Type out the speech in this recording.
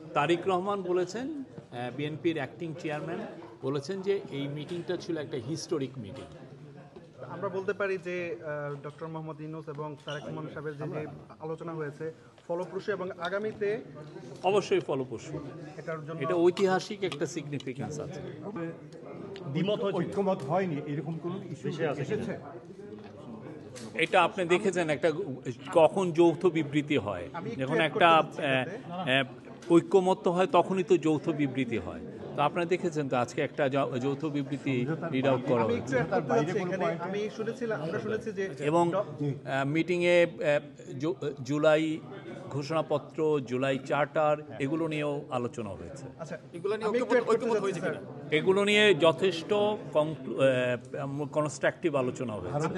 তারিক রহমান বলেছেন, বিএনপির acting chairman বলেছেন যে এই মিটিংটা ছিল একটা হিস্টোরিক মিটিং। আমরা বলতে পারি যে ডক্টর মোহাম্মদ ইউনূস এবং তারেক রহমান সাহেবের যে আলোচনা হয়েছে ফলপ্রসূ এবং আগামীতে অবশ্যই ফলপ্রসূ, এটার জন্য এটা ঐতিহাসিক একটা সিগনিফিকেন্স আছে। ঐক্যমত হয়নি এরকম কোন ইস্যু এসেছে? এটা আপনি দেখেছেন একটা কখন যৌথ বিবৃতি হয়, যখন একটা ঐক্যমত্য হয় তখনই তো যৌথ বিবৃতি হয়। তো আপনারা দেখেছেন তো আজকে একটা যৌথ বিবৃতি রিড আউট করা হয়েছে আমরা শুনেছি যে এবং মিটিংয়ে জুলাই ঘোষণাপত্র, জুলাই চার্টার এগুলো নিয়েও আলোচনা হয়েছে। এগুলো নিয়ে যথেষ্ট কনস্ট্রাকটিভ আলোচনা হয়েছে।